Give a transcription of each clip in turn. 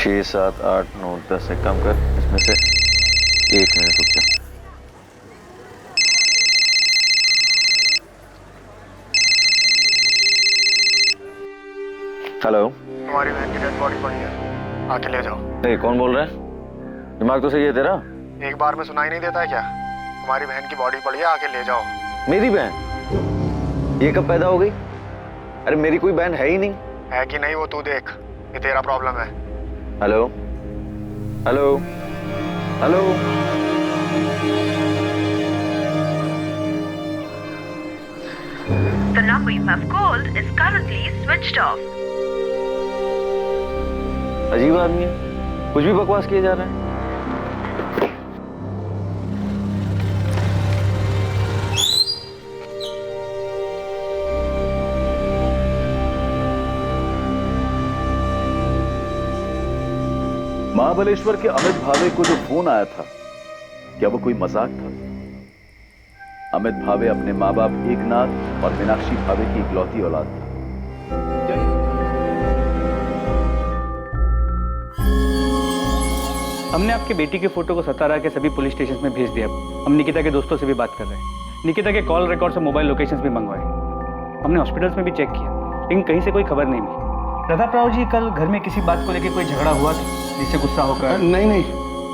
6, 7, 8, 9, 10 से कम कर, इसमें से 1 मिनट रुक जा। हेलो, तुम्हारी बहन की डेड बॉडी पड़ी है, आके ले जाओ। नहीं, कौन बोल रहा है? दिमाग तो सही है तेरा? एक बार में सुनाई नहीं देता है क्या? तुम्हारी बहन की बॉडी पड़ी है, आके ले जाओ। मेरी बहन? ये कब पैदा हो गई? अरे मेरी कोई बहन है ही नहीं। है कि नहीं वो तू देख, ये तेरा प्रॉब्लम है। Hello hello hello, The number you have called is currently switched off. अजीब आदमी है, कुछ भी बकवास किए जा रहे हैं। महाबलेश्वर के अमित भावे को जो फोन आया था, क्या वो कोई मजाक था? अमित भावे अपने माँ बाप एकनाथ और मीनाक्षी भावे की इकलौती औलाद था। हमने आपके बेटी के फोटो को सतारा के सभी पुलिस स्टेशन में भेज दिया। हम निकिता के दोस्तों से भी बात कर रहे हैं। निकिता के कॉल रिकॉर्ड से मोबाइल लोकेशंस भी मंगवाए। हमने हॉस्पिटल्स में भी चेक किया, लेकिन कहीं से कोई खबर नहीं मिली। प्रताप राव जी, कल घर में किसी बात को लेकर कोई झगड़ा हुआ था जिससे गुस्सा होकर? नहीं,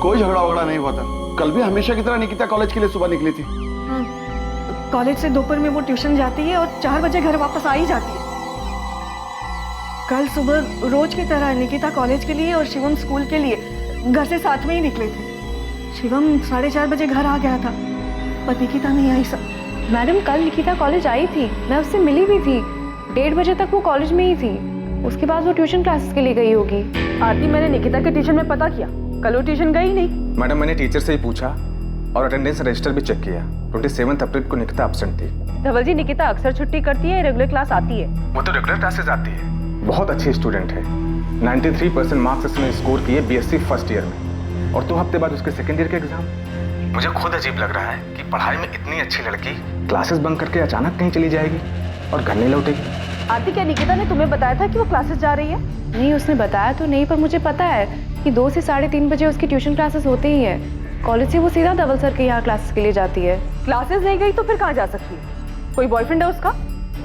कोई झगड़ा वगड़ा नहीं हुआ था। कल भी हमेशा की तरह निकिता कॉलेज के लिए सुबह निकली थी। कॉलेज से दोपहर में वो ट्यूशन जाती है और 4 बजे घर वापस आ ही जाती है। कल सुबह रोज की तरह निकिता कॉलेज के लिए और शिवम स्कूल के लिए घर से साथ में ही निकले थे। शिवम 4:30 बजे घर आ गया था, पर निकिता नहीं आई। सब मैडम, कल निकिता कॉलेज आई थी, मैं उससे मिली भी थी। 1:30 बजे तक वो कॉलेज में ही थी। उसके बाद वो ट्यूशन क्लासेस के लिए गई होगी। आरती, मैंने निकिता के ट्यूशन में पता किया, कल वो ट्यूशन गई नहीं। मैडम, मैंने टीचर से ही पूछा और अटेंडेंस रजिस्टर भी चेक किया। 27 अप्रैल को निकिता एब्सेंट थी। धवल जी, निकिता अक्सर छुट्टी करती है, रेगुलर क्लास आती है? वो तो रेगुलर क्लासेस आती है। बहुत अच्छी स्टूडेंट है। 93% मार्क्स उसने स्कोर किए बीएससी फर्स्ट ईयर में, और 2 हफ्ते बाद उसके सेकेंड ईयर के एग्जाम। मुझे खुद अजीब लग रहा है कि पढ़ाई में इतनी अच्छी लड़की क्लासेस बंक करके अचानक कहीं चली जाएगी और घर नहीं लौटेगी। आरती, क्या निकिता ने तुम्हें बताया था कि वो क्लासेस जा रही है? नहीं, उसने बताया तो नहीं, पर मुझे पता है कि 2 से 3:30 बजे उसकी ट्यूशन क्लासेस होती ही है। कॉलेज से वो सीधा धवल सर के यहाँ क्लासेस के लिए जाती है। क्लासेस नहीं गई तो फिर कहाँ जा सकती है? कोई बॉयफ्रेंड है उसका?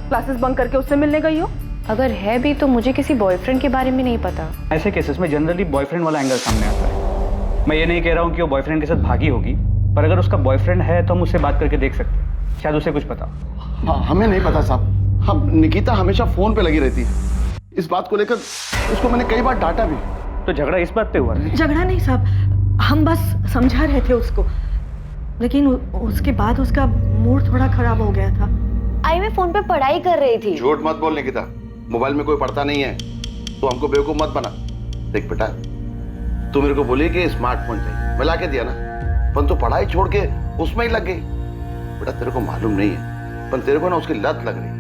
क्लासेस बंक करके उससे मिलने गई हो? अगर है भी तो मुझे किसी बॉयफ्रेंड के बारे में नहीं पता। ऐसे केसेस में जनरली बॉयफ्रेंड वाला एंगल सामने आता है। मैं ये नहीं कह रहा हूँ कि वो बॉयफ्रेंड के साथ भागी होगी, पर अगर उसका बॉयफ्रेंड है तो हम उससे बात करके देख सकते हैं, शायद उसे कुछ पता। हाँ, हमें नहीं पता साहब। हम निकिता हमेशा फोन पे लगी रहती है। इस बात को लेकर उसको मैंने कई बार डांटा भी। तो झगड़ा इस बात पे हुआ? झगड़ा नहीं साहब, हम बस समझा रहे थे उसको, लेकिन उसके बाद उसका मूड थोड़ा खराब हो गया था। आई मैं फोन पे पढ़ाई कर रही थी। झूठ मत बोल निकिता, मोबाइल में कोई पढ़ता नहीं है, तो हमको बेवकूफ मत बना। देख बेटा, तू मेरे को बोली कि स्मार्टफोन चाहिए, मैं ला के दिया ना, पर तू पढ़ाई छोड़ के उसमें ही लग गई। बेटा तेरे को मालूम नहीं है, पर तेरे को ना उसकी लत लग रही।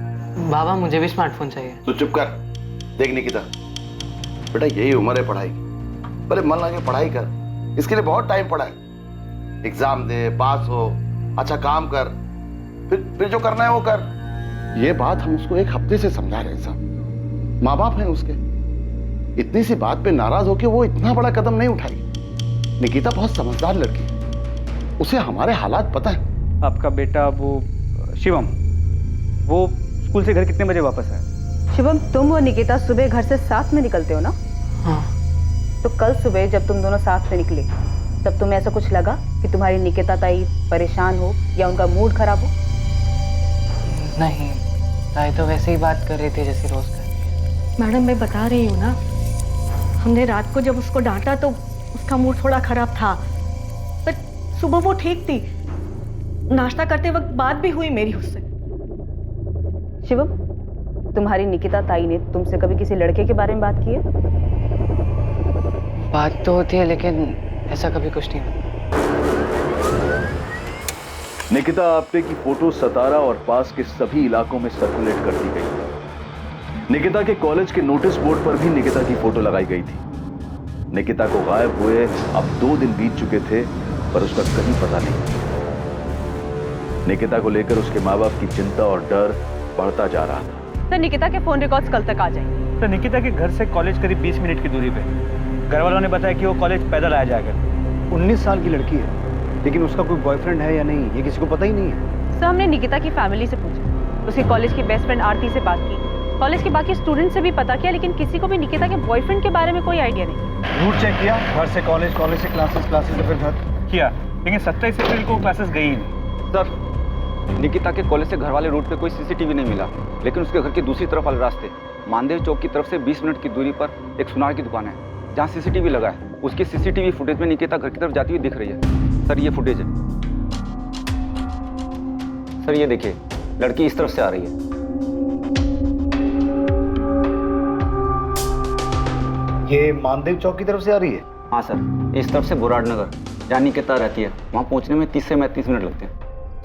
बाबा, मुझे भी स्मार्टफोन चाहिए। तू चुप कर। देख निकिता, बेटा यही उम्र है पढ़ाई की, पहले मन लगे पढ़ाई कर, इसके लिए बहुत टाइम पड़ा है। एग्जाम दे, पास हो, अच्छा काम कर, फिर जो करना है वो कर। ये बात हम उसको 1 हफ्ते से समझा रहे हैं साहब। माँ बाप हैं उसके, इतनी सी बात पे नाराज होके वो इतना बड़ा कदम नहीं उठाएगी। निकिता बहुत समझदार लड़की है, उसे हमारे हालात पता है। आपका बेटा वो शिवम, वो स्कूल से घर कितने बजे वापस आया? शिवम, तुम और निकिता सुबह घर से साथ में निकलते हो ना? हाँ। तो कल सुबह जब तुम दोनों साथ में निकले, तब तुम्हें ऐसा कुछ लगा कि तुम्हारी निकिता ताई परेशान हो या उनका मूड खराब हो? नहीं, ताई तो वैसे ही बात कर रही थी जैसे रोज करती है। मैडम, मैं बता रही हूँ ना, हमने रात को जब उसको डांटा तो उसका मूड थोड़ा खराब था, पर सुबह वो ठीक थी। नाश्ता करते वक्त बात भी हुई मेरी उससे। शिवम, तुम्हारी निकिता ताई ने तुमसे कभी किसी लड़के के बारे में बात की है? बात तो होती है, लेकिन ऐसा कभी कुछ नहीं होता। निकिता आप्टे की फोटो सतारा और पास के सभी इलाकों में सर्कुलेट कर दी गई। निकिता के कॉलेज के नोटिस बोर्ड पर भी निकिता की फोटो लगाई गई थी। निकिता को गायब हुए अब 2 दिन बीत चुके थे, पर उसका कहीं पता नहीं। निकिता को लेकर उसके माँ बाप की चिंता और डर बढ़ता जा रहा था। तो निकिता के फोन रिकॉर्ड्स कल तक आ जाएंगे। तो निकिता के घर से कॉलेज करीब 20 मिनट की दूरी पे। घर वालों ने बताया कि वो कॉलेज पैदल आया जाया करती। 19 साल की लड़की है, लेकिन उसका कोई बॉयफ्रेंड है या नहीं ये किसी को पता ही नहीं है। सर हमने निकिता की फैमिली से पूछा, उसके कॉलेज की बेस्ट फ्रेंड आरती से बात की, कॉलेज के बाकी स्टूडेंट से भी पता किया, लेकिन किसी को भी निकिता के बॉयफ्रेंड के बारे में कोई आइडिया नहीं। रूट चेक किया, घर से कॉलेज, कॉलेज से क्लासेस, क्लासेस से फिर घर किया, लेकिन 27 अप्रैल को क्लासेस गई ही नहीं। सर, निकिता के कॉलेज से घर वाले रूट पे कोई सीसीटीवी नहीं मिला, लेकिन उसके घर की दूसरी तरफ वाले रास्ते मानदेव चौक की तरफ से 20 मिनट की दूरी पर एक सुनार की दुकान है जहाँ सीसीटीवी लगा है। उसकी सीसीटीवी फुटेज में निकिता घर की तरफ जाती हुई दिख रही है। सर ये फुटेज है। सर ये देखिए, लड़की इस तरफ से आ रही है। ये मानदेव चौक की तरफ से आ रही है? हाँ सर, इस तरफ से बुराड़ नगर जहाँ निकिता रहती है, वहाँ पहुँचने में 30 से 35 मिनट लगते हैं।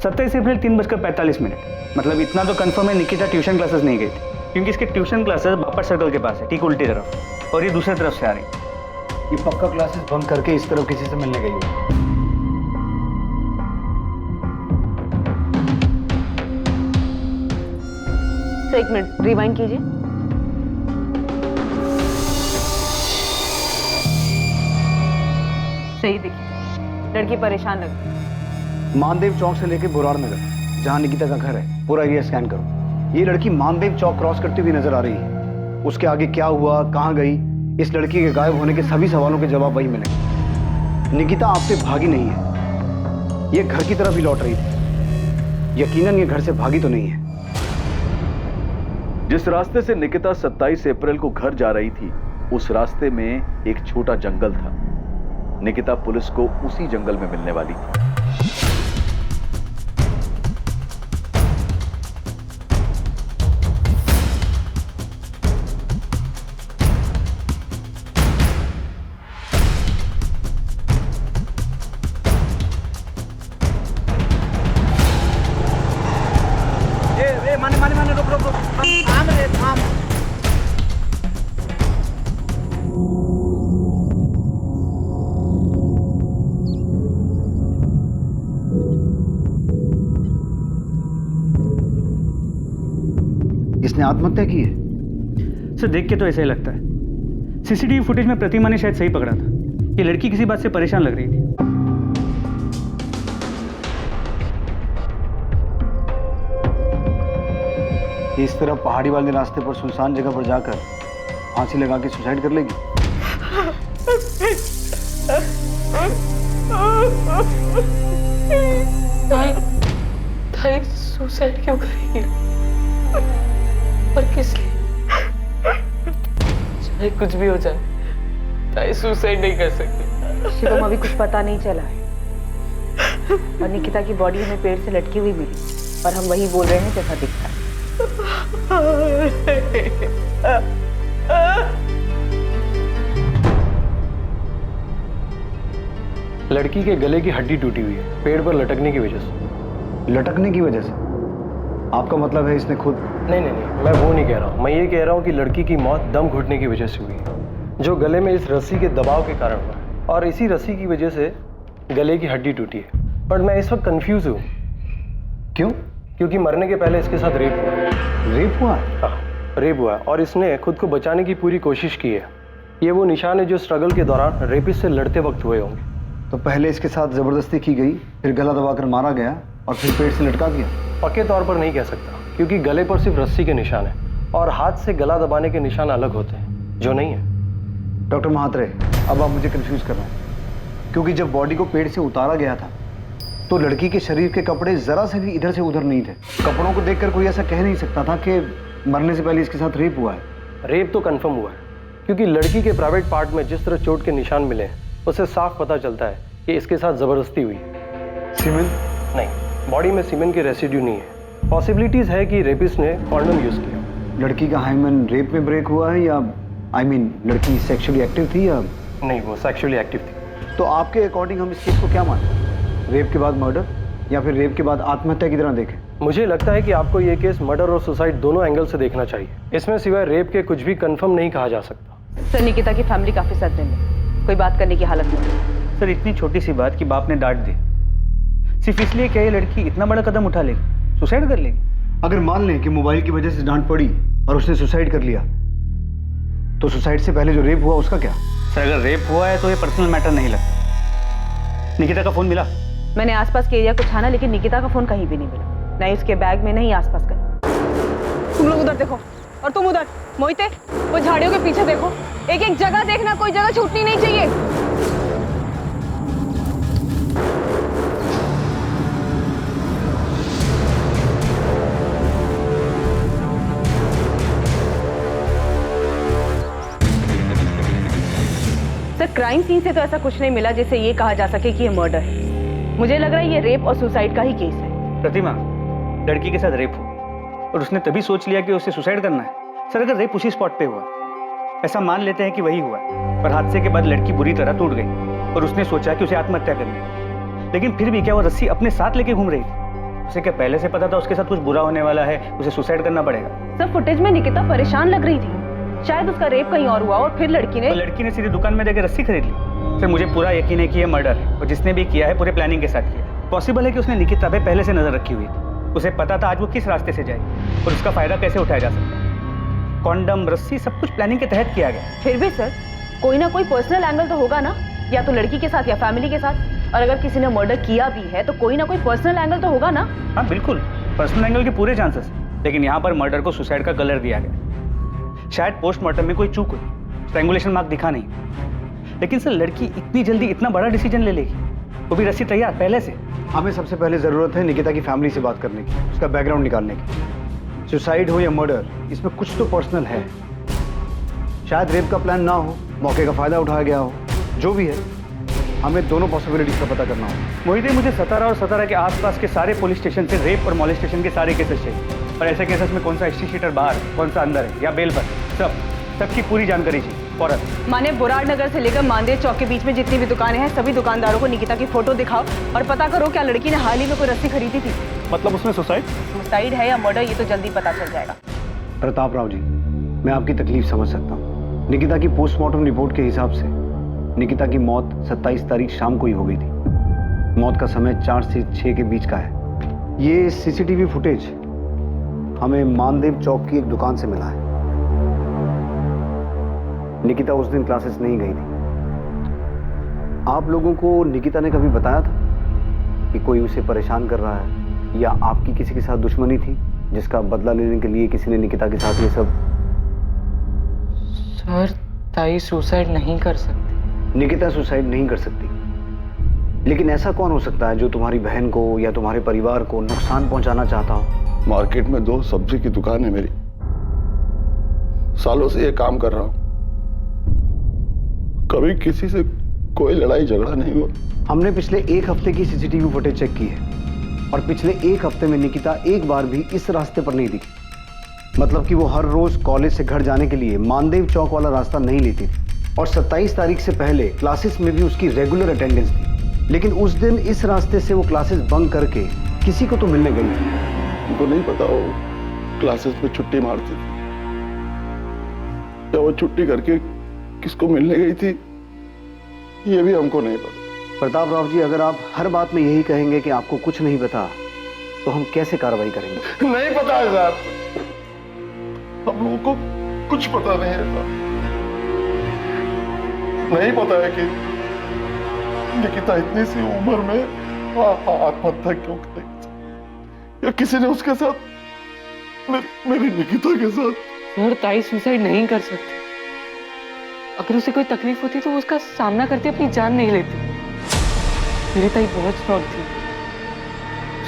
27 अप्रैल 3:45। मतलब इतना तो कंफर्म है निकिता ट्यूशन क्लासेस नहीं गई थी, क्योंकि इसके ट्यूशन क्लासेस बापर सर्कल के पास है, ठीक उल्टी तरफ, और ये दूसरी तरफ से आ रही है। ये पक्का क्लासेस बंक करके इस तरफ किसी से मिलने गई है। सर एक मिनट रिवाइंड कीजिए। सही देखिए, लड़की परेशान लग रही। मानदेव चौक से लेके बुराड़ नगर जहाँ निकिता का घर है, पूरा एरिया स्कैन करो। ये लड़की मानदेव चौक क्रॉस करती हुई नजर आ रही है। उसके आगे क्या हुआ, कहाँ गई, इस लड़की के गायब होने के सभी सवालों के जवाब वही मिलेंगे। निकिता आपसे भागी नहीं है, ये घर की तरफ ही लौट रही थी। यकीनन ये घर से भागी तो नहीं है। जिस रास्ते से निकिता 27 अप्रैल को घर जा रही थी, उस रास्ते में एक छोटा जंगल था। निकिता पुलिस को उसी जंगल में मिलने वाली थी। माने रुक रुक रुक, थाम रे थाम। इसने आत्महत्या की है? सर देख के तो ऐसा ही लगता है। सीसीटीवी फुटेज में प्रतिमा ने शायद सही पकड़ा था। ये लड़की किसी बात से परेशान लग रही थी। इस तरह पहाड़ी वाले रास्ते पर सुनसान जगह पर जाकर फांसी लगा के सुसाइड कर लेगी। ताई सुसाइड क्यों करेगी? और किस लिए? चाहे कुछ भी हो जाए, ताई सुसाइड नहीं कर सकती। शिवम अभी कुछ पता नहीं चला है, और निकिता की बॉडी हमें पेड़ से लटकी हुई मिली, और हम वही बोल रहे हैं जैसा दिखता है। लड़की के गले की हड्डी टूटी हुई है, पेड़ पर लटकने की वजह से। लटकने की वजह से? आपका मतलब है इसने खुद? नहीं, मैं वो नहीं कह रहा हूँ। मैं ये कह रहा हूँ कि लड़की की मौत दम घुटने की वजह से हुई है, जो गले में इस रस्सी के दबाव के कारण हुआ है, और इसी रस्सी की वजह से गले की हड्डी टूटी है। बट मैं इस वक्त कंफ्यूज हूँ। क्यों? क्योंकि मरने के पहले इसके साथ रेप हुआ। रेप हुआ? हाँ, रेप हुआ, और इसने खुद को बचाने की पूरी कोशिश की है। ये वो निशान है जो स्ट्रगल के दौरान रेपिस्ट से लड़ते वक्त हुए होंगे। तो पहले इसके साथ जबरदस्ती की गई, फिर गला दबाकर मारा गया, और फिर पेट से लटका दिया? पक्के तौर पर नहीं कह सकता, क्योंकि गले पर सिर्फ रस्सी के निशान है, और हाथ से गला दबाने के निशान अलग होते हैं, जो नहीं है। डॉक्टर महात्रे, अब आप मुझे कंफ्यूज कर रहे हैं, क्योंकि जब बॉडी को पेड़ से उतारा गया था तो लड़की के शरीर के कपड़े जरा से भी इधर से उधर नहीं थे। कपड़ों को देखकर कोई ऐसा कह नहीं सकता था कि मरने से पहले इसके साथ रेप हुआ है। रेप तो कंफर्म हुआ है, क्योंकि लड़की के प्राइवेट पार्ट में जिस तरह चोट के निशान मिले हैं, उससे साफ पता चलता है कि इसके साथ जबरदस्ती हुई है। सीमेन? नहीं, बॉडी में सीमेन के रेसिड्यू नहीं है। पॉसिबिलिटीज है कि रेपिस्ट ने कॉन्डोम यूज किया। लड़की का हाइमन रेप में ब्रेक हुआ है, या लड़की सेक्सुअली एक्टिव थी या नहीं? वो सेक्सुअली एक्टिव थी। तो आपके अकॉर्डिंग हम इस केस को क्या मानते हैं? रेप के बाद मर्डर, या फिर रेप के बाद आत्महत्या की तरह देखें? मुझे लगता है कि आपको ये केस मर्डर और सुसाइड दोनों एंगल से देखना चाहिए। इसमें सिवाय रेप के कुछ भी कंफर्म नहीं कहा जा सकता। सर निकिता की फैमिली काफी सदमे में, कोई बात करने की हालत नहीं। सर इतनी छोटी सी बात कि बाप ने डांट दी, सिर्फ इसलिए क्या ये लड़की इतना बड़ा कदम उठा लेगी, सुसाइड कर लेगी? अगर मान लें कि मोबाइल की वजह से डांट पड़ी और उसने सुसाइड कर लिया, तो सुसाइड से पहले जो रेप हुआ उसका क्या? सर अगर रेप हुआ है तो ये पर्सनल मैटर नहीं लगता। निकिता का फोन मिला? मैंने आसपास के एरिया को छाना लेकिन निकिता का फोन कहीं भी नहीं मिला, नहीं उसके बैग में नहीं आसपास कहीं। तुम लोग उधर देखो और तुम उधर। मोहिते, वो झाड़ियों के पीछे देखो, एक एक जगह देखना, कोई जगह छूटनी नहीं चाहिए। सर क्राइम सीन से तो ऐसा कुछ नहीं मिला जिससे ये कहा जा सके कि ये मर्डर है। मुझे लग रहा है ये रेप और सुसाइड का ही केस है। प्रतिमा, लड़की के साथ रेप हुआ और उसने तभी सोच लिया कि उसे सुसाइड करना है। सर अगर रेप उसी स्पॉट पे हुआ, ऐसा मान लेते हैं कि वही हुआ, पर हादसे के बाद लड़की बुरी तरह टूट गई और उसने सोचा कि उसे आत्महत्या करनी है। लेकिन फिर भी क्या वो रस्सी अपने साथ लेके घूम रही थी? उसे क्या पहले से पता था उसके साथ कुछ बुरा होने वाला है, उसे सुसाइड करना पड़ेगा? सर फुटेज में निकिता परेशान लग रही थी, शायद उसका रेप कहीं और हुआ और फिर लड़की ने सीधी दुकान में देकर रस्सी खरीद ली। सर मुझे पूरा यकीन है कि यह मर्डर है और जिसने भी किया है पूरे प्लानिंग के साथ किया है। पॉसिबल है कि उसने निकिता पे पहले से नजर रखी हुई थी, उसे पता था आज वो किस रास्ते से जाएगी और उसका फायदा कैसे उठाया जा सकता है। कॉन्डम, रस्सी, सब कुछ प्लानिंग के तहत किया गया। फिर भी सर कोई ना कोई पर्सनल एंगल तो होगा ना, या तो लड़की के साथ या फैमिली के साथ। और अगर किसी ने मर्डर किया भी है तो कोई ना कोई पर्सनल एंगल तो होगा ना। हाँ बिल्कुल, पर्सनल एंगल के पूरे चांसेस, लेकिन यहाँ पर मर्डर को सुसाइड का कलर दिया गया। शायद पोस्टमार्टम में कोई चूक हुई, स्ट्रैंगुलेशन मार्क दिखा नहीं। लेकिन सर लड़की इतनी जल्दी इतना बड़ा डिसीजन ले लेगी, वो भी रस्सी तैयार पहले से? हमें सबसे पहले जरूरत है निकिता की फैमिली से बात करने की, उसका बैकग्राउंड निकालने की। सुसाइड हो या मर्डर, इसमें कुछ तो पर्सनल है। शायद रेप का प्लान ना हो, मौके का फायदा उठाया गया हो, जो भी है हमें दोनों पॉसिबिलिटीज का पता करना हो। मोहिते, मुझे सतारा और सतारा के आसपास के सारे पुलिस स्टेशन से रेप और मॉलेस्टेशन के सारे केसेस चाहिए। और ऐसे केसेस में कौन सा हिस्ट्री शीटर बाहर, कौन सा अंदर है या बेल पर, सबकी पूरी जानकारी चाहिए फौरन। माने बुराड़ नगर से लेकर मानदेव चौक के बीच में जितनी भी दुकानें हैं सभी दुकानदारों को निकिता की फोटो दिखाओ और पता करो क्या लड़की ने हाल ही में कोई रस्सी खरीदी थी। मतलब उसमें सुसाइड है या मर्डर ये तो जल्दी पता चल जाएगा। प्रताप राव जी, मैं आपकी तकलीफ समझ सकता हूँ। निकिता की पोस्टमार्टम रिपोर्ट के हिसाब से निकिता की मौत 27 तारीख शाम को ही हो गई थी। मौत का समय 4 से 6 के बीच का है। ये सीसीटीवी फुटेज हमें मानदेव चौक की एक दुकान से मिला है। निकिता उस दिन क्लासेस नहीं गई थी। आप लोगों को निकिता ने कभी बताया था कि कोई उसे परेशान कर रहा है या आपकी किसी के साथ दुश्मनी थी जिसका बदला लेने के लिए किसी ने निकिता के साथ ये सब? सर ताई सुसाइड नहीं कर सकती। निकिता सुसाइड नहीं कर सकती, लेकिन ऐसा कौन हो सकता है जो तुम्हारी बहन को या तुम्हारे परिवार को नुकसान पहुंचाना चाहता हो? मार्केट में 2 सब्जी की दुकान है मेरी, सालों से ये काम कर रहा हूं, कभी किसी से कोई लड़ाई झगड़ा नहीं हुआ। हमने पिछले 1 हफ्ते की सीसीटीवी फुटेज चेक की है और पिछले 1 हफ्ते में निकिता एक बार भी इस रास्ते पर नहीं दिखी। मतलब कि वो हर रोज कॉलेज से घर जाने के लिए मानदेव चौक वाला रास्ता नहीं लेती थी और 27 तारीख से पहले क्लासेस में भी उसकी रेगुलर अटेंडेंस थी। लेकिन उस दिन इस रास्ते से वो क्लासेस बंक करके किसी को तो मिलने गई थी। उनको नहीं पता वो क्लासेस में छुट्टी मारती थी या वो छुट्टी करके किसको मिलने गई थी, ये भी हमको नहीं पता। प्रताप राव जी, अगर आप हर बात में यही कहेंगे कि आपको कुछ नहीं पता तो हम कैसे कार्रवाई करेंगे? नहीं पता है साहब, हम लोगों को कुछ पता नहीं है साहब। नहीं पता है कि निकिता इतनी सी उम्र में आत्महत्या क्यों करेगी या किसी ने उसके साथ मेरी निकिता के साथ। सर ताई सुसाइड नहीं कर सकती। अगर उसे कोई तकलीफ होती तो वो उसका सामना करते अपनी जान नहीं लेती। मेरी ताई बहुत स्ट्रॉन्ग थी,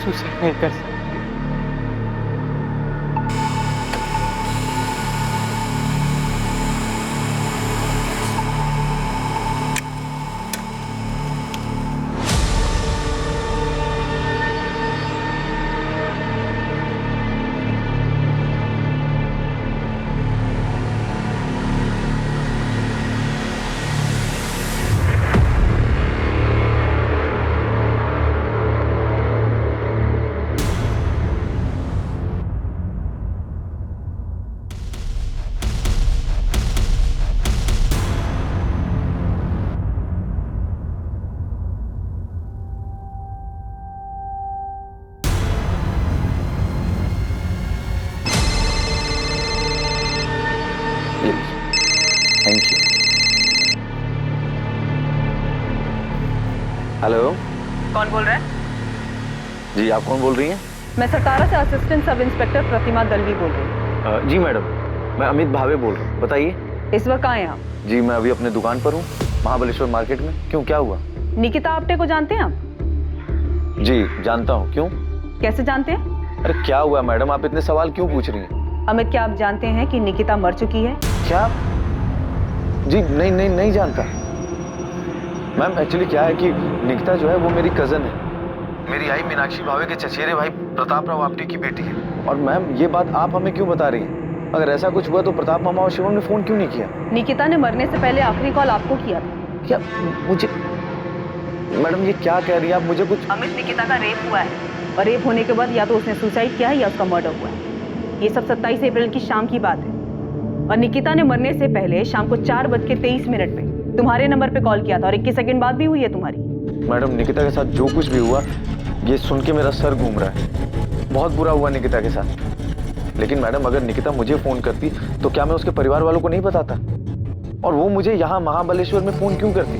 सुसाइड नहीं कर सकती। हेलो, कौन बोल रहा है? जी आप कौन बोल रही हैं? मैं सतारा से असिस्टेंट सब इंस्पेक्टर प्रतिमा दलवी बोल रही हूँ। जी मैडम, मैं अमित भावे बोल रहा हूँ, बताइए। इस वक्त कहाँ हैं आप? जी मैं अभी अपने दुकान पर हूँ, महाबलेश्वर मार्केट में। क्यों, क्या हुआ? निकिता आप्टे को जानते हैं आप? जी जानता हूँ। क्यों? कैसे जानते हैं? अरे क्या हुआ मैडम, आप इतने सवाल क्यों पूछ रही हैं? अमित, क्या आप जानते हैं कि निकिता मर चुकी है? क्या? जी नहीं जानता मैम। एक्चुअली क्या है कि निकिता जो है वो मेरी कजन है, मेरी आई मीनाक्षी भावे के चचेरे भाई प्रताप राव आप्टे की बेटी है। और मैम ये बात आप हमें क्यों बता रही हैं? अगर ऐसा कुछ हुआ तो प्रताप मामा और शिवम ने फोन क्यों नहीं किया? निकिता ने मरने से पहले आखिरी कॉल आपको किया था। क्या मुझे मैडम ये क्या कह रही है आप? मुझे कुछ अमित, निकिता का रेप हुआ है और रेप होने के बाद या तो उसने सुसाइड किया है या उसका मर्डर हुआ है। ये सब 27 अप्रैल की शाम की बात है और निकिता ने मरने से पहले शाम को 4:23 पे तुम्हारे नंबर पे कॉल किया था और 21 सेकंड बाद भी हुई है तुम्हारी। मैडम निकिता के साथ जो कुछ भी हुआ ये सुन के मेरा सर घूम रहा है। बहुत बुरा हुआ निकिता के साथ। लेकिन मैडम अगर निकिता मुझे फोन करती तो क्या मैं उसके परिवार वालों को नहीं बताता? और वो मुझे यहाँ महाबलेश्वर में फोन क्यों करती?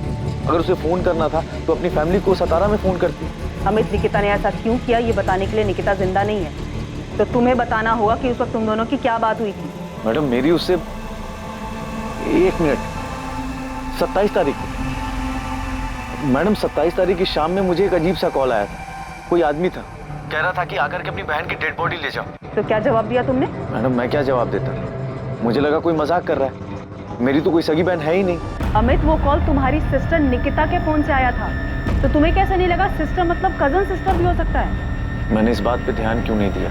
अगर उसे फोन करना था तो अपनी फैमिली को सतारा में फोन करती। अमित, निकिता ने ऐसा क्यों किया ये बताने के लिए निकिता जिंदा नहीं है, तो तुम्हें बताना होगा कि उस वक्त तुम दोनों की क्या बात हुई थी। मैडम मेरी उससे 1 मिनट 27 तारीख को मैडम 27 तारीख की शाम में मुझे एक अजीब सा कॉल आया था। कोई आदमी था, कह रहा था कि आकर के अपनी बहन की डेड बॉडी ले जाओ। तो क्या जवाब दिया तुमने? मैडम मैं क्या जवाब देता? मुझे लगा कोई मजाक कर रहा है, मेरी तो कोई सगी बहन है ही नहीं। अमित, वो कॉल तुम्हारी सिस्टर निकिता के फोन से आया था, तो तुम्हें कैसे नहीं लगा सिस्टर मतलब कजन सिस्टर भी हो सकता है? मैंने इस बात पे ध्यान क्यों नहीं दिया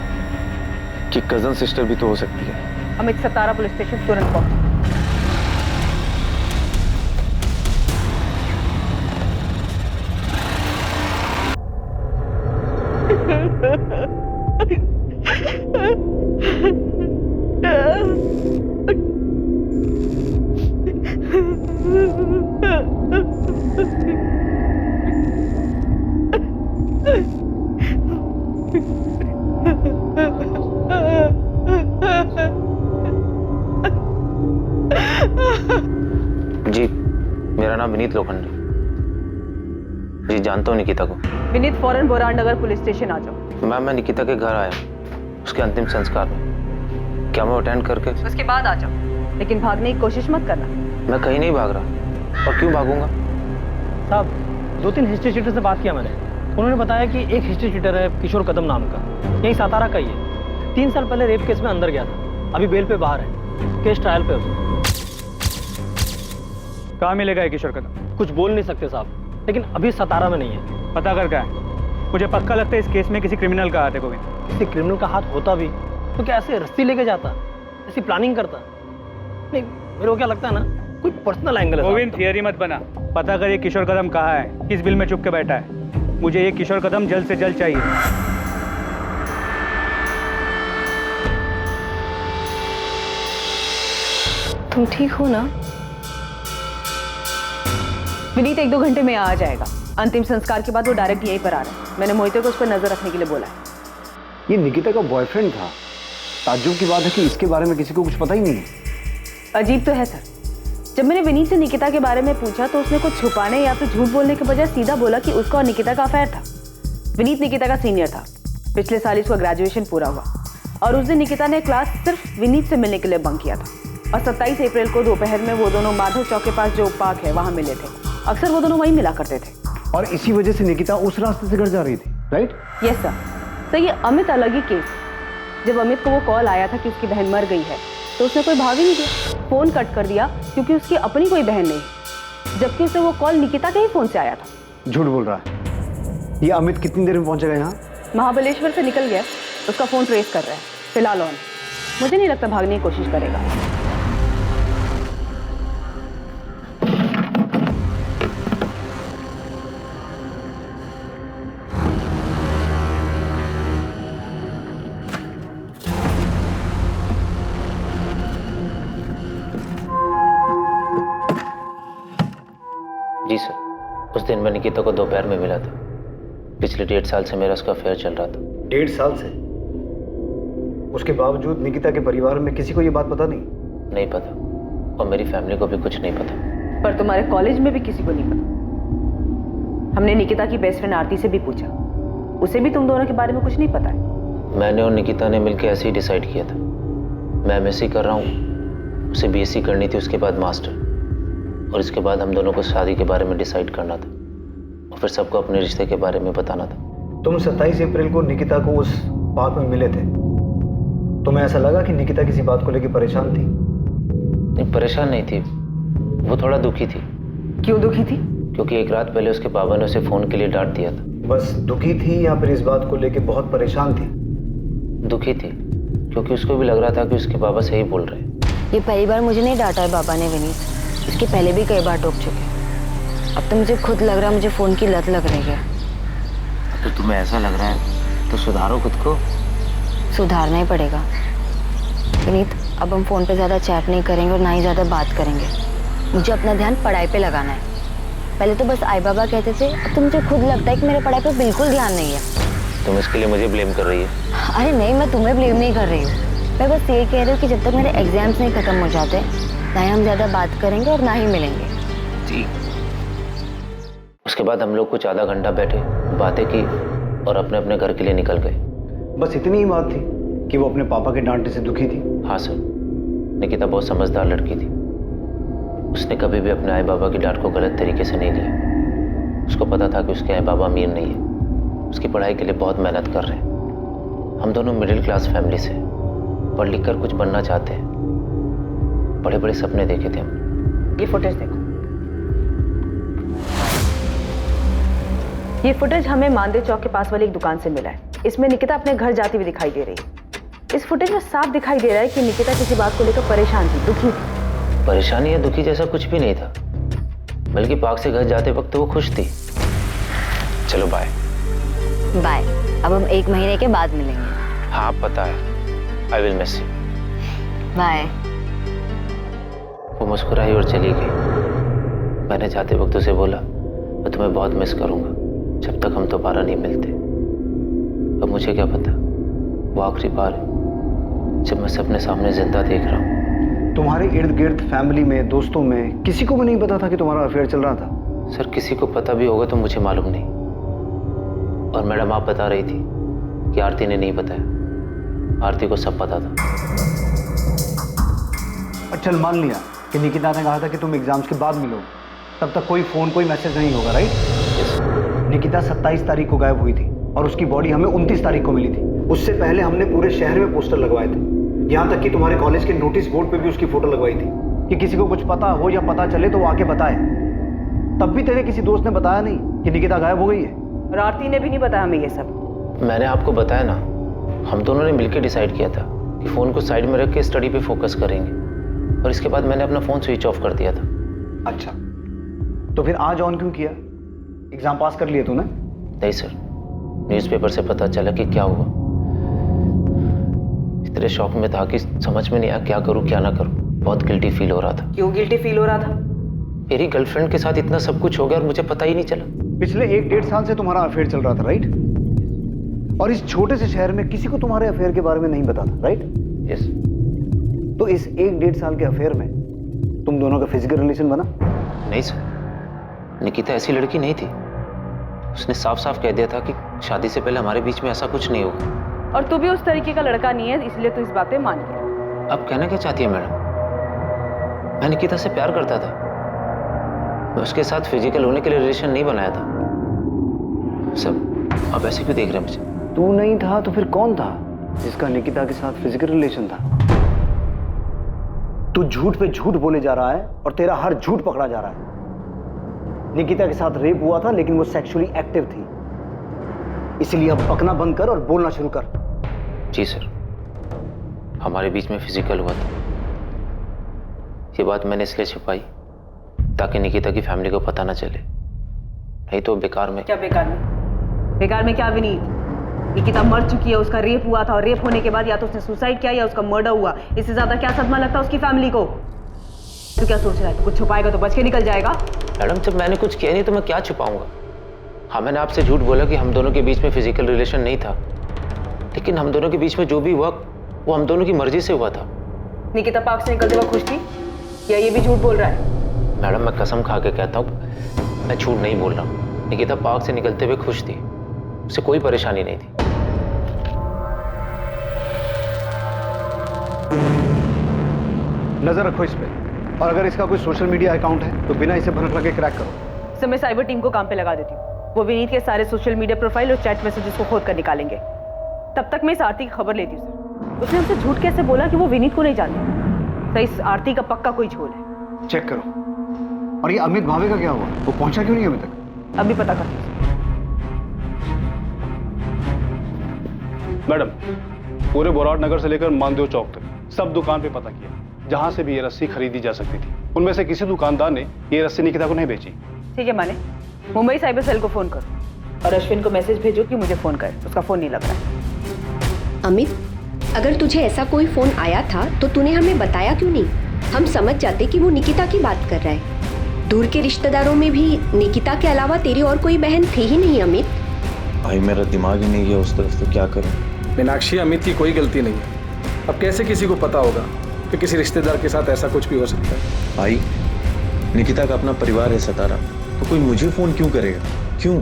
कि कजन सिस्टर भी तो हो सकती है। अमित, सतारा पुलिस स्टेशन तुरंत पहुंचो। जी मेरा नाम विनीत लोखंडे। जी जानता हूँ निकिता को। विनीत, फौरन बोरान नगर पुलिस स्टेशन आ जाओ। मैम मैं निकिता के घर आया, उसके अंतिम संस्कार में। क्या मैं अटेंड करके उसके बाद आ जाओ, लेकिन भागने की कोशिश मत करना। मैं कहीं नहीं भाग रहा। और क्यों भागूंगा? साहब 2-3 हिस्ट्री शीटर से बात किया मैंने, उन्होंने बताया कि एक हिस्ट्री शीटर है किशोर कदम नाम का, यही सातारा का ही है। 3 साल पहले रेप केस में अंदर गया था, अभी बेल पे बाहर है, केस ट्रायल पे उसका। कहाँ मिलेगा ये किशोर कदम? कुछ बोल नहीं सकते साहब, लेकिन अभी सतारा में नहीं है। पता कर क्या है? मुझे पक्का लगता है इस केस में किसी क्रिमिनल का हाथ है। गोविंद, किसी क्रिमिनल का हाथ होता भी तो क्या ऐसे रस्सी लेके जाता, ऐसी प्लानिंग करता? नहीं, मेरे को क्या लगता है ना, कोई पर्सनल एंगल है। गोविंद थियरी मत बना, पता कर ये किशोर कदम कहाँ है, किस बिल में चुप के बैठा है। मुझे ये किशोर कदम जल्द से जल्द चाहिए। तुम ठीक हो ना? विनीत 1-2 घंटे में आ जाएगा। अंतिम संस्कार के बाद वो डायरेक्ट यहीं पर आ रहा है। मैंने मोहिते को उस पर नजर रखने के लिए बोला है। ये निकिता का बॉयफ्रेंड था। ताज्जुब की बात है कि इसके बारे में किसी को कुछ पता ही नहीं है। अजीब तो है सर। जब मैंने विनीत से निकिता के बारे में पूछा तो उसने कुछ छुपाने या फिर झूठ बोलने के बजाय सीधा बोला कि उसका और निकिता का अफेयर था। विनीत निकिता का सीनियर था, पिछले साल इसका ग्रेजुएशन पूरा हुआ और उस दिन निकिता ने क्लास सिर्फ विनीत से मिलने के लिए बंक किया था। और 27 अप्रैल को दोपहर में वो दोनों माधव चौक के पास जो पार्क है वहां मिले थे। अक्सर वो दोनों वहीं मिला करते थे। और इसी वजह से निकिता उस रास्ते से घर जा रही थी, राइट? Yes sir. तो ये अमित अलग ही केस। जब अमित को वो कॉल आया था कि उसकी बहन मर गई है तो उसने कोई भाव ही नहीं दिया, फोन कट कर दिया क्योंकि उसकी अपनी कोई बहन नहीं, जबकि उसे वो कॉल निकिता के ही फोन से आया था। झूठ बोल रहा है। ये अमित कितनी देर में पहुंचेगा यहाँ? महाबलेश्वर से निकल गया, उसका फोन ट्रेस कर रहा है फिलहाल ऑन। मुझे नहीं लगता भागने की कोशिश करेगा। जी सर, उस दिन मैं निकिता को दोपहर में मिला था। पिछले 1.5 साल से मेरा उसका अफेयर चल रहा था। 1.5 साल से? उसके बावजूद निकिता के परिवार में किसी को ये बात पता नहीं? नहीं पता, और मेरी फैमिली को भी कुछ नहीं पता। पर तुम्हारे कॉलेज में भी किसी को नहीं पता। हमने निकिता की बेस्ट फ्रेंड आरती से भी पूछा, उसे भी तुम दोनों के बारे में कुछ नहीं पता है। मैंने और निकिता ने मिलकर ऐसे ही डिसाइड किया था। मैं एमएससी कर रहा हूँ, उसे बीएससी करनी थी, उसके बाद मास्टर, और इसके बाद हम दोनों को शादी के बारे में डिसाइड करना था और फिर सबको अपने रिश्ते के बारे में बताना था। तुम 27 अप्रैल को निकिता को उस पार्क में मिले थे, तुम्हें ऐसा लगा कि निकिता किसी बात को लेकर परेशान थी? नहीं, परेशान नहीं थी, वो थोड़ा दुखी थी। क्यों दुखी थी? क्योंकि एक रात पहले उसके पापा ने उसे फोन के लिए डांट दिया था। बस दुखी थी या फिर इस बात को लेकर बहुत परेशान थी? दुखी थी, क्योंकि उसको भी लग रहा था कि उसके पापा सही बोल रहे हैं। ये पहली बार मुझे नहीं डांटा है बाबा ने विनीत, इसके पहले भी कई बार टोक चुके। अब तो मुझे खुद लग रहा है मुझे फोन की लत लग रही है। तो तुम्हें ऐसा लग रहा है तो सुधारो खुद को। सुधारना ही पड़ेगा विनीत। अब हम फोन पे ज़्यादा चैट नहीं करेंगे और ना ही ज़्यादा बात करेंगे। मुझे अपना ध्यान पढ़ाई पे लगाना है। पहले तो बस आई बाबा कहते थे, अब तो मुझे खुद लगता है कि मेरे पढ़ाई पे बिल्कुल ध्यान नहीं है। तुम इसके लिए मुझे ब्लेम कर रही है? अरे नहीं, मैं तुम्हें ब्लेम नहीं कर रही हूँ। मैं बस ये कह रही हूँ कि जब तक मेरे एग्जाम्स नहीं खत्म हो जाते, ना ही हम ज़्यादा बात करेंगे और ना ही मिलेंगे। ठीक। उसके बाद हम लोग कुछ आधा घंटा बैठे, बातें की और अपने अपने घर के लिए निकल गए। बस इतनी ही बात थी कि वो अपने पापा के डांटने से दुखी थी? हाँ सर, निकिता बहुत समझदार लड़की थी। उसने कभी भी अपने आई बाबा की डांट को गलत तरीके से नहीं लिया। उसको पता था कि उसके आई बाबा अमीर नहीं है, उसकी पढ़ाई के लिए बहुत मेहनत कर रहे हैं। हम दोनों मिडिल क्लास फैमिली से, पढ़ लिख कर कुछ बनना चाहते हैं। बड़े बड़े सपने देखे थे हम। ये फुटेज देखो। ये फुटेज हमें मानदेव चौक के पास वाली एक दुकान से मिला है। इसमें निकिता अपने घर जाती हुई दिखाई दे रही है। इस फुटेज में साफ दिखाई दे रहा है कि निकिता किसी बात को लेकर परेशान थी, दुखी थी। परेशानी या दुखी जैसा कुछ भी नहीं था, बल्कि पार्क से घर जाते वक्त वो खुश थी। चलो बाय। बाय। अब हम 1 महीने के बाद मिलेंगे। हाँ पता है, I will miss you. Bye. वो मुस्कुराई और चली गई। मैंने जाते वक्त उसे बोला, मैं तुम्हें बहुत मिस करूंगा जब तक हम दोबारा नहीं मिलते। अब मुझे क्या पता, वो आखिरी बार है जब मैं सबने सामने जिंदा देख रहा हूँ। तुम्हारे इर्द गिर्द फैमिली में, दोस्तों में किसी को भी नहीं पता था कि तुम्हारा अफेयर चल रहा था? सर किसी को पता भी होगा तो मुझे मालूम नहीं। और मैडम आप बता रही थी कि आरती ने नहीं बताया। आरती को सब पता था। और चल मान लिया कि निकिता ने कहा था कि तुम एग्जाम्स के बाद मिलोगे, तब तक कोई फोन कोई मैसेज नहीं होगा, राइट? निकिता 27 तारीख को गायब हुई थी और उसकी बॉडी हमें 29 तारीख को मिली थी। उससे पहले हमने पूरे शहर में पोस्टर लगवाए थे, यहाँ तक कि तुम्हारे कॉलेज के नोटिस बोर्ड पे भी उसकी फोटो लगवाई थी कि किसी को कुछ पता हो या पता चले तो वो आके बताए। तब भी तेरे किसी दोस्त ने बताया नहीं कि निकिता गायब हो गई है? और आरती ने भी नहीं बताया हमें ये सब। मैंने आपको बताया ना, हम दोनों ने मिलकर डिसाइड किया था कि फोन को साइड में रख के स्टडी पे फोकस करेंगे, और इसके बाद मैंने अपना फोन स्विच ऑफ कर दिया था। अच्छा, तो फिर आज ऑन क्यों किया? एग्जाम पास कर लिए तूने? नहीं सर, न्यूज़पेपर से पता चला कि क्या हुआ। इतने शौक में था कि समझ में नहीं आया क्या करूं क्या ना करूं। बहुत गिल्टी फील हो रहा था। क्यों गिल्टी फील हो रहा था? मेरी गर्लफ्रेंड के साथ इतना सब कुछ हो गया और मुझे पता ही नहीं चला। पिछले 1-1.5 साल से तुम्हारा अफेयर चल रहा था, राइट? और इस छोटे से शहर में किसी को तुम्हारे अफेयर के बारे में नहीं पता था, राइट? यस। तो इस 1-1.5 साल के अफेयर में तुम दोनों का फिजिकल रिलेशन बना? नहीं सर, निकिता ऐसी लड़की नहीं थी। उसने साफ साफ कह दिया था कि शादी से पहले हमारे बीच में ऐसा कुछ नहीं होगा। और तू भी उस तरीके का लड़का नहीं है, इसलिए तू इस बात पे मान गया। अब कहना क्या चाहती है मैडम? मैं निकिता से प्यार करता था। मैं उसके साथ फिजिकल होने के लिए रिलेशन नहीं बनाया था। सब आप ऐसे क्यों देख रहे हैं मुझे? तू नहीं था तो फिर कौन था जिसका निकिता के साथ फिजिकल रिलेशन था? तू झूठ पे झूठ बोले जा रहा है और तेरा हर झूठ पकड़ा जा रहा है। निकिता के साथ रेप हुआ था, लेकिन वो सेक्सुअली एक्टिव थी। इसलिए अब बकना बंद कर और बोलना शुरू कर। जी सर, हमारे बीच में फिजिकल हुआ था। ये बात मैंने इसलिए छुपाई ताकि निकिता की फैमिली को पता ना चले, नहीं तो बेकार में। क्या बेकार में? बेकार में क्या विनीत? निकिता मर चुकी है, उसका रेप हुआ था और रेप होने के बाद या तो उसने सुसाइड किया या उसका मर्डर हुआ। इससे ज्यादा क्या सदमा लगता है उसकी फैमिली को? तू क्या सोच रहा है? तू कुछ छुपाएगा तो बच के निकल जाएगा? मैडम जब मैंने कुछ किया नहीं तो मैं क्या छुपाऊंगा? हाँ मैंने आपसे झूठ बोला कि हम दोनों के बीच में फिजिकल रिलेशन नहीं था, लेकिन हम दोनों के बीच में जो भी हुआ वो हम दोनों की मर्जी से हुआ था। निकिता पार्क से निकलते वक्त खुश थी या ये भी झूठ बोल रहा है? मैडम मैं कसम खा के कहता हूँ मैं झूठ नहीं बोल रहा हूँ। निकिता पार्क से निकलते हुए खुश थी, उसे कोई परेशानी नहीं थी। नजर रखो इस पे, और अगर इसका कोई सोशल मीडिया अकाउंट है तो बिना इसे भनक लगे क्रैक करो। सर मैं साइबर टीम को काम पे लगा देती हूँ। वो विनीत के सारे सोशल मीडिया प्रोफाइल और चैट मैसेजेस को खोद कर निकालेंगे। तब तक मैं इस आरती की खबर लेती हूँ सर। उसने हमसे झूठ कैसे बोला कि वो विनीत को नहीं जानती? सर इस आरती का पक्का कोई झोल है। चेक करो। और ये अमित भावे का क्या हुआ? वो पहुंचा क्यों नहीं अभी तक? अभी पता करती हूँ। मैडम, पूरे बोराट नगर से लेकर मानदेव चौक तक सब दुकान पे पता किया, जहां से भी ये रस्सी खरीदी जा सकती थी। उनमें से किसी दुकानदार ने ये रस्सी निकिता को नहीं बेची। ठीक है माने, मुंबई साइबर सेल को फोन करो और अश्विन को मैसेज भेजो कि मुझे फोन करे। उसका फोन नहीं लग रहा। अमित, अगर तुझे ऐसा कोई फोन आया था तो तूने हमें बताया क्यों नहीं? हम समझ जाते कि वो निकिता की बात कर रहा है। दूर के रिश्तेदारों में भी निकिता के अलावा तेरी और कोई बहन थी ही नहीं अमित। भाई मेरा दिमाग ही नहीं गया उस तरफ, तो क्या करूं? मीनाक्षी, अमित की कोई गलती नहीं है। अब कैसे किसी को पता होगा कि किसी रिश्तेदार के साथ ऐसा कुछ भी हो सकता है? भाई निकिता का अपना परिवार है सतारा, तो कोई मुझे फोन क्यों करेगा? क्यों?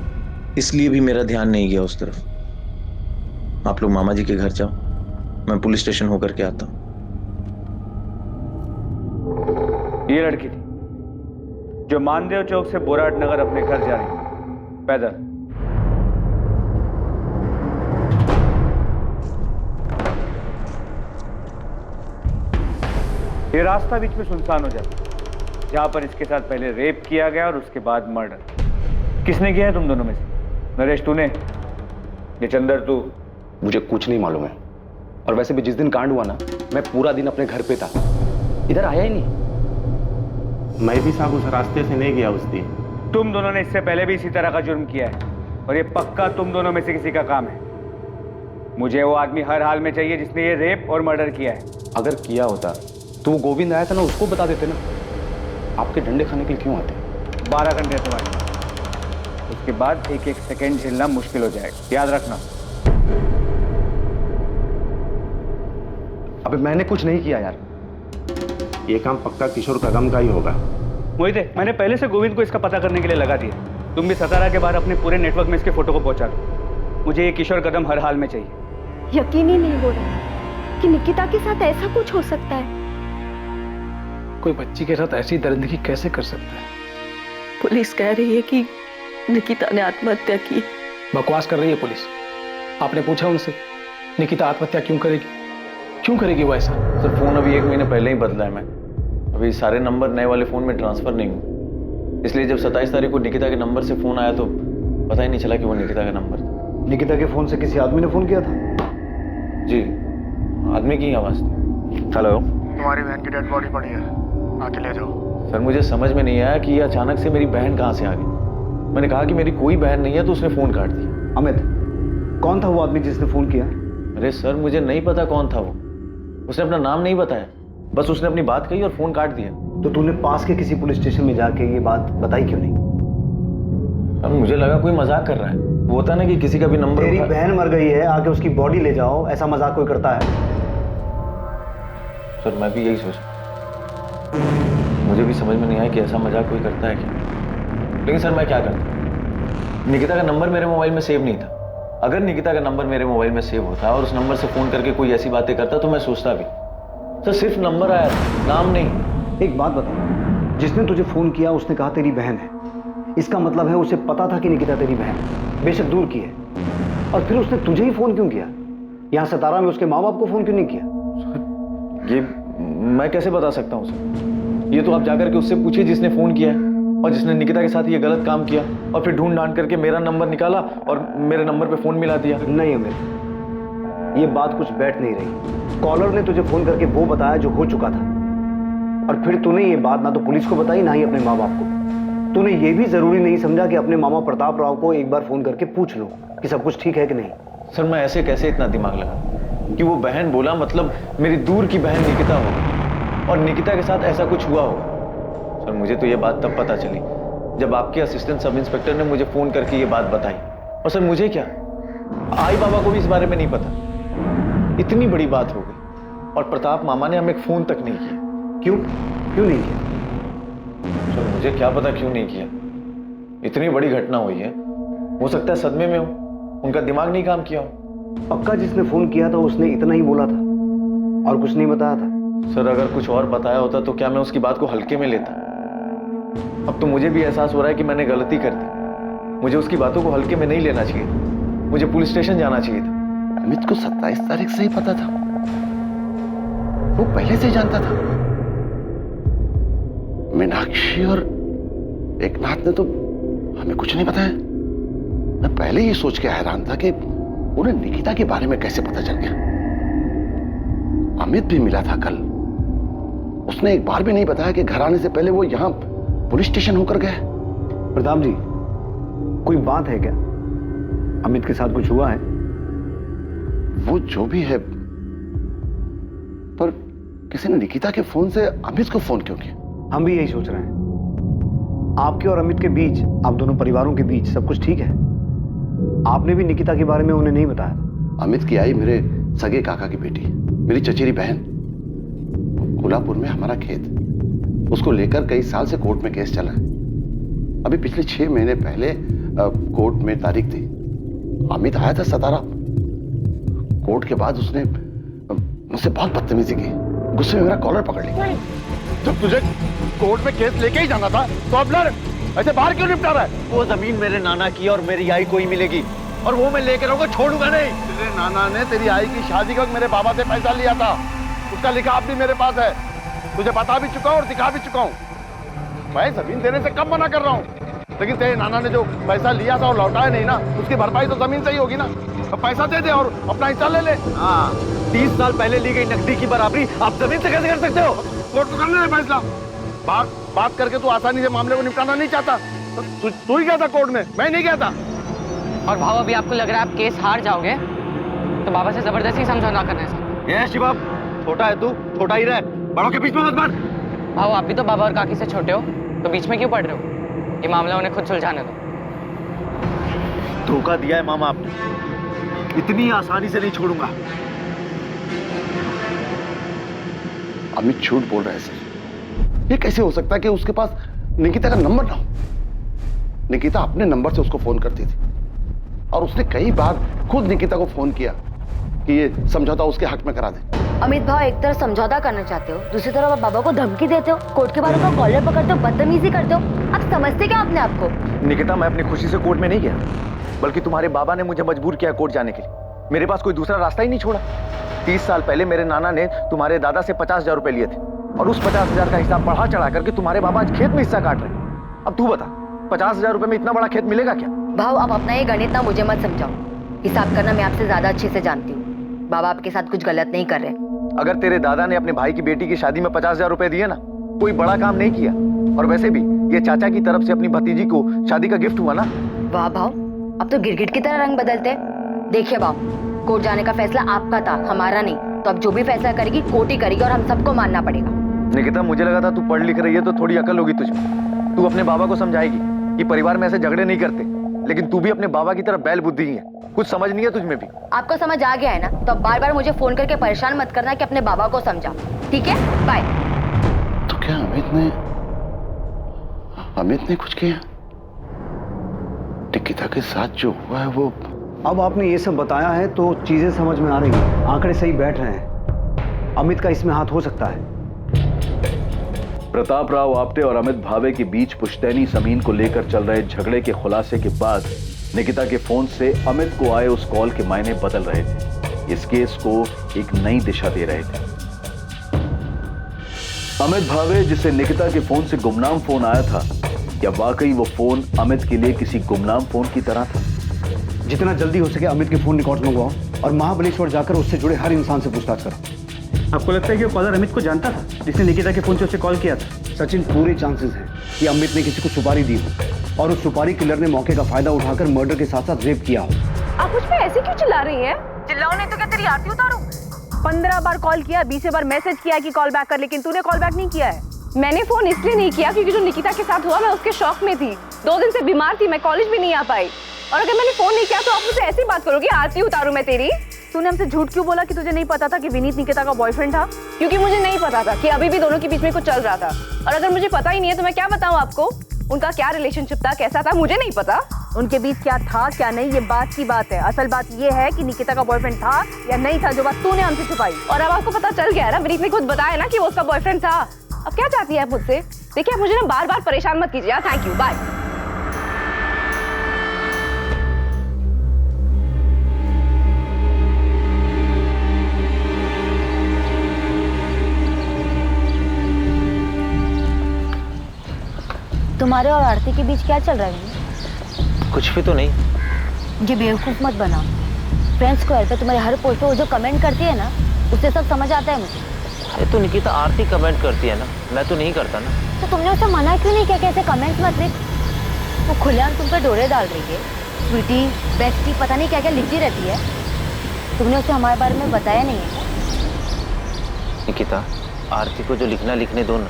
इसलिए भी मेरा ध्यान नहीं गया उस तरफ। आप लोग मामा जी के घर जाओ, मैं पुलिस स्टेशन होकर के आता हूं। ये लड़की थी जो मानदेव चौक से बोराट नगर अपने घर जा रही पैदल। ये रास्ता बीच में सुनसान हो जाता, जहां पर इसके साथ पहले रेप किया गया और उसके बाद मर्डर। किसने किया है तुम दोनों में से? नरेश तूने? ये चंदर तू? मुझे कुछ नहीं मालूम है। और वैसे भी जिस दिन कांड हुआ ना, मैं पूरा दिन अपने घर पे था, इधर आया ही नहीं। मैं भी साहब उस रास्ते से नहीं गया उस दिन। तुम दोनों ने इससे पहले भी इसी तरह का जुर्म किया है और ये पक्का तुम दोनों में से किसी का काम है। मुझे वो आदमी हर हाल में चाहिए जिसने ये रेप और मर्डर किया है। अगर किया होता तो वो गोविंद आया था ना, उसको बता देते ना। आपके डंडे खाने के लिए क्यों आते? 12 घंटे तुम्हारे, उसके बाद एक एक सेकंड झेलना मुश्किल हो जाएगा, याद रखना। अबे मैंने कुछ नहीं किया यार। ये काम पक्का किशोर कदम का ही होगा। मोहित, मैंने पहले से गोविंद को इसका पता करने के लिए लगा दिया। तुम भी सतारा के बाहर अपने पूरे नेटवर्क में इसके फोटो को पहुंचा दो। मुझे ये किशोर कदम हर हाल में चाहिए। यकीन ही नहीं हो रहा कि निकिता के साथ ऐसा कुछ हो सकता है। कोई बच्ची के साथ ऐसी दरिंदगी कैसे कर सकता है? पुलिस कह रही है कि निकिता ने आत्महत्या की। बकवास कर रही है पुलिस। आपने पूछा उनसे निकिता आत्महत्या क्यों करेगी? क्यों करेगी वो ऐसा? सर फोन अभी 1 महीने पहले ही बदला है मैं। अभी सारे नंबर नए वाले फोन में ट्रांसफर नहीं हुए, इसलिए जब 27 तारीख को निकिता के नंबर से फोन आया तो पता ही नहीं चला कि वो निकिता का नंबर था। निकिता के फोन से किसी आदमी ने फोन किया था? जी, आदमी की आवाज थी। हेलो, तुम्हारी बहन की डेड बॉडी पड़ी है, आके ले जाओ। सर मुझे समझ में नहीं आया कि ये अचानक से मेरी बहन कहाँ से आ गई। मैंने कहा कि मेरी कोई बहन नहीं है तो उसने फोन काट दिया। अमित, कौन था वो आदमी जिसने फोन किया? अरे सर मुझे नहीं पता कौन था वो, उसने अपना नाम नहीं बताया, बस उसने अपनी बात कही और फोन काट दिया। तो तूने पास के किसी पुलिस स्टेशन में जाके ये बात बताई क्यों नहीं? अब मुझे लगा कोई मजाक कर रहा है। वो होता ना कि किसी का भी नंबर। तेरी बहन मर गई है, आके उसकी बॉडी ले जाओ, ऐसा मजाक कोई करता है? सर मैं भी यही सोचा, मुझे भी समझ में नहीं आया कि ऐसा मजाक कोई करता है क्या। लेकिन सर मैं क्या करता? निकिता का नंबर मेरे मोबाइल में सेव नहीं था। अगर निकिता का नंबर मेरे मोबाइल में सेव होता और उस नंबर से फोन करके कोई ऐसी बातें करता तो मैं सोचता भी। सर सिर्फ नंबर आया था, नाम नहीं। एक बात बता, जिसने तुझे फोन किया उसने कहा तेरी बहन है, इसका मतलब है उसे पता था कि निकिता तेरी बहन है, बेशक दूर की है, और फिर उसने तुझे ही फोन क्यों किया? यहाँ सतारा में उसके माँ बाप को फोन क्यों नहीं किया? ये मैं कैसे बता सकता हूँ सर? ये तो आप जाकर के उससे पूछिए जिसने फोन किया है और जिसने निकिता के साथ ये गलत काम किया और फिर ढूंढ ढांड करके मेरा नंबर निकाला और मेरे नंबर पे फोन मिला दिया। नहीं अमित, ये बात कुछ बैठ नहीं रही। कॉलर ने तुझे फोन करके वो बताया जो हो चुका था, और फिर तूने ये बात ना तो पुलिस को बताई ना ही अपने माँ बाप को। तूने ये भी जरूरी नहीं समझा कि अपने मामा प्रताप राव को एक बार फोन करके पूछ लो कि सब कुछ ठीक है कि नहीं। सर मैं ऐसे कैसे इतना दिमाग लगा कि वो बहन बोला मतलब मेरी दूर की बहन निकिता होगी और निकिता के साथ ऐसा कुछ हुआ होगा। सर मुझे तो ये बात तब पता चली जब आपके असिस्टेंट सब इंस्पेक्टर ने मुझे फोन करके ये बात बताई। और सर मुझे क्या, आई बाबा को भी इस बारे में नहीं पता। इतनी बड़ी बात हो गई और प्रताप मामा ने हमें फोन तक नहीं किया। क्यों नहीं किया? सर मुझे क्या पता क्यों नहीं किया, इतनी बड़ी घटना हुई है, हो सकता है सदमे में हो, उनका दिमाग नहीं काम किया हो। पक्का जिसने फोन किया था उसने इतना ही बोला था और कुछ नहीं बताया था। सर अगर कुछ और बताया होता तो क्या मैं उसकी बात को हल्के में लेता? अब तो मुझे भी एहसास हो रहा है कि मैंने गलती कर दी। मुझे उसकी बातों को हल्के में नहीं लेना चाहिए, मुझे पुलिस स्टेशन जाना चाहिए था। अमित को 27 तारीख से ही पता था, वो पहले से ही जानता था। मीनाक्षी और एकनाथ ने तो हमें कुछ नहीं बताया। मैं पहले ही सोच के हैरान था कि उन्हें निकिता के बारे में कैसे पता चल गया। अमित भी मिला था कल, उसने एक बार भी नहीं बताया कि घर आने से पहले वो यहां पुलिस स्टेशन होकर गए। प्रताप जी, कोई बात है क्या? अमित के साथ कुछ हुआ है? वो जो भी है, पर किसी ने निकिता के फोन से अमित को फोन क्यों किया? हम भी यही सोच रहे हैं। आपके और अमित के बीच, आप दोनों परिवारों के बीच सब कुछ ठीक है? आपने भी निकिता के बारे में उन्हें नहीं बताया? अमित की आई मेरे सगे काका की बेटी, मेरी चचेरी बहन। कोल्हापुर में हमारा खेत, उसको लेकर कई साल से कोर्ट में केस चला है। अभी पिछले 6 महीने पहले कोर्ट में तारीख थी। अमित आया था सतारा। कोर्ट के बाद उसने मुझसे बहुत बदतमीजी की, गुस्से में मेरा कॉलर पकड़ लिया। जब तुझे कोर्ट में केस लेके ही जाना था तो अब लड़, ऐसे बाहर क्यों निपटा रहा है? वो जमीन मेरे नाना की और मेरी आई को ही मिलेगी, और वो मैं लेकर रहूंगा, छोड़ूंगा नहीं। तेरे नाना ने तेरी आई की शादी का मेरे बाबा से पैसा लिया था, उसका लिखाव भी मेरे पास है। तुझे बता भी चुका हूं और दिखा भी चुका हूं। मैं जमीन देने से कब मना कर रहा हूं, लेकिन तेरे नाना ने जो पैसा लिया था और लौटाया नहीं ना, उसकी भरपाई तो जमीन से ही होगी ना। तो पैसा दे दे और अपना हिस्सा ले ले। 30 साल पहले ली गई नकदी की बराबरी आप जमीन से कैसे कर सकते हो? कोर्ट को करने दे फैसला। बात करके तू आसानी से मामले को निपटाना नहीं चाहता। तू ही गया था कोर्ट में, मैं नहीं गया था। और भाव अभी आपको लग रहा है आप केस हार जाओगे तो बाबा से जबरदस्ती समझौता करने से। ये शिवम, छोटा है तू, छोटा ही रह, बड़ों के बीच में मत बढ़। भाव आप भी तो बाबा और काकी से छोटे हो, तो बीच में क्यों पड़ रहे हो? ये मामला उन्हें खुद सुलझाने दो। धोखा दिया है मामा आपने, इतनी आसानी से नहीं छोड़ूंगा। अमित झूठ बोल रहा है सर। ये कैसे हो सकता है कि उसके पास निकिता का नंबर ना हो? निकिता अपने नंबर से उसको फोन करती थी और उसने कई बार खुद निकिता को फोन किया कि ये समझौता उसके हक में करा दे। अमित भाव, एक तरफ समझौता करना चाहते हो, दूसरी तरफ आप बाबा को धमकी देते हो, कोर्ट के बाद उनका कॉलर पकड़ते हो, बदतमीजी करते हो। आप समझते क्या अपने आप को? निकिता, मैं अपनी खुशी से कोर्ट में नहीं गया, बल्कि तुम्हारे बाबा ने मुझे मजबूर किया कोर्ट जाने के लिए। मेरे पास कोई दूसरा रास्ता ही नहीं छोड़ा। 30 साल पहले मेरे नाना ने तुम्हारे दादा से 50,000 रुपए लिए थे, और उस 50,000 का हिसाब बढ़ा चढ़ा करके तुम्हारे बाबा आज खेत में हिस्सा काट रहे हैं। अब तू बता, 50,000 रुपए में इतना बड़ा खेत मिलेगा क्या? भाव, आप अपना ये गणित ना मुझे मत समझाओ। हिसाब करना मैं आपसे ज्यादा अच्छे से जानती हूँ। बाबा आपके साथ कुछ गलत नहीं कर रहे। अगर तेरे दादा ने अपने भाई की बेटी की शादी में 50,000 रुपए दिए ना, कोई बड़ा काम नहीं किया। और वैसे भी ये चाचा की तरफ से अपनी भतीजी को शादी का गिफ्ट हुआ ना। वाह भाव, अब तो गिरगिट की तरह रंग बदलते। देखिए भाव, कोर्ट जाने का फैसला आपका था, हमारा नहीं। तो अब जो भी फैसला करेगी कोर्ट ही करेगी और हम सबको मानना पड़ेगा। निकिता, मुझे लगा था तू पढ़ लिख रही है तो थोड़ी अकल होगी तुझमें। तू अपने बाबा को समझाएगी कि परिवार में ऐसे झगड़े नहीं करते, लेकिन तू भी अपने बाबा की तरह बैल बुद्धि ही है, कुछ समझ नहीं है तुझमें भी। आपको समझ आ गया है ना, तो अब बार बार मुझे फोन करके परेशान मत करना कि अपने बाबा को समझाओ, ठीक है? बाय। तो क्या अमित ने कुछ किया? निकिता के साथ जो हुआ है वो। अब आपने ये सब बताया है तो चीजें समझ में आ रही हैं, आंकड़े सही बैठ रहे हैं। अमित का इसमें हाथ हो सकता है। प्रताप राव आप्टे और अमित भावे के बीच पुश्तैनी जमीन को लेकर चल रहे झगड़े के खुलासे के बाद निकिता के फोन से अमित को आए उस कॉल के मायने बदल रहे थे, इस केस को एक नई दिशा दे रहे थे। अमित भावे, जिसे निकिता के फोन से गुमनाम फोन आया था, क्या वाकई वो फोन अमित के लिए किसी गुमनाम फोन की तरह था? जितना जल्दी हो सके अमित के फोन रिकॉर्ड मंगवाओ और महाबलेश्वर जाकर उससे जुड़े हर इंसान से पूछताछ करो। आपको लगता है कि वो कॉलर अमित को जानता था जिसने निकिता के फोन से उसे कॉल किया था? सचिन, पूरे चांसेस हैं कि अमित ने किसी को सुपारी दी हो और उस सुपारी किलर ने मौके का फायदा उठाकर मर्डर के साथ साथ रेप किया हो। आप मुझ पे ऐसे क्यों चिल्ला रही हैं? चिल्लाओ नहीं तो क्या तेरी आरती उतारूं? 15 बार कॉल किया, 20 बार मैसेज किया कि कॉल बैक कर, लेकिन तूने कॉल बैक नहीं किया है। मैंने फोन इसलिए नहीं किया क्योंकि जो निकिता के साथ हुआ मैं उसके शौक में थी। 2 दिन से बीमार थी, मैं कॉलेज भी नहीं आ पाई। और अगर मैंने फोन नहीं किया तो आप मुझसे ऐसी बात करोगे, आरती उतारूं मैं तेरी? तूने हमसे झूठ क्यों बोला कि तुझे नहीं पता था कि विनीत निकिता का बॉयफ्रेंड था? क्योंकि मुझे नहीं पता था कि अभी भी दोनों के बीच में कुछ चल रहा था। और अगर मुझे पता ही नहीं है तो मैं क्या बताऊं आपको? उनका क्या रिलेशनशिप था, कैसा था, मुझे नहीं पता। उनके बीच क्या था क्या नहीं, ये बात की बात है। असल बात ये है कि निकिता का बॉयफ्रेंड था या नहीं था, जो बात तूने हमसे छुपाई। और अब आपको पता चल गया है ना, विनीत ने खुद बताया ना कि वो उसका बॉयफ्रेंड था। अब क्या चाहती है आप मुझसे? देखिए, आप मुझे ना बार बार परेशान मत कीजिए। Thank you, bye. तुम्हारे और आरती के बीच क्या चल रहा है? कुछ भी तो नहीं। ये बेवकूफ मत बना। फ्रेंड्स स्क्वायर पे तुम्हारे हर पोस्ट पे वो जो कमेंट करती है ना, उससे सब समझ आता है मुझे। अरे तो निकिता आरती कमेंट करती है ना, मैं तो नहीं करता ना। तो तुमने उसे मना क्यों नहीं किया कि ऐसे कमेंट्स मत लिख? वो खुलेआम तुम पे डोरे डाल रही है। स्वीटी, बेस्टी, पता नहीं क्या क्या लिखती रहती है। तुमने उसे हमारे बारे में बताया नहीं है। निकिता, आरती को जो लिखना लिखने दो ना,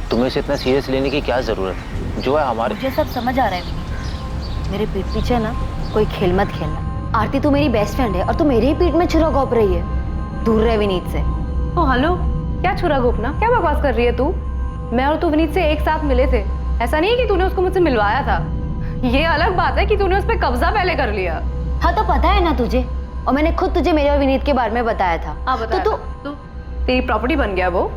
तुम्हें इसे इतना सीरियस लेने की क्या जरूरत है? जो है हमारे। मुझे सब समझ आ रहा है विनीत। मेरे पीठ पीछे ना कोई खेल मत खेलना। आरती तू मेरी बेस्ट फ्रेंड है और तू मेरे ही पीठ में छुरा घोंप रही है। दूर रहे विनीत से। ओ हेलो, क्या छुरा घोंपना? क्या बकवास कर रही है तू? मैं और तू विनीत से एक साथ मिले थे। ऐसा नहीं है कि तूने उसको मुझसे मिलवाया था। ये अलग बात है कि तूने उस पर कब्जा पहले कर लिया। हाँ तो पता है ना तुझे, और मैंने खुद तुझे मेरे और विनीत के बारे में बताया था। हाँ बताया। तो तेरी प्रॉपर्टी बन गया वो।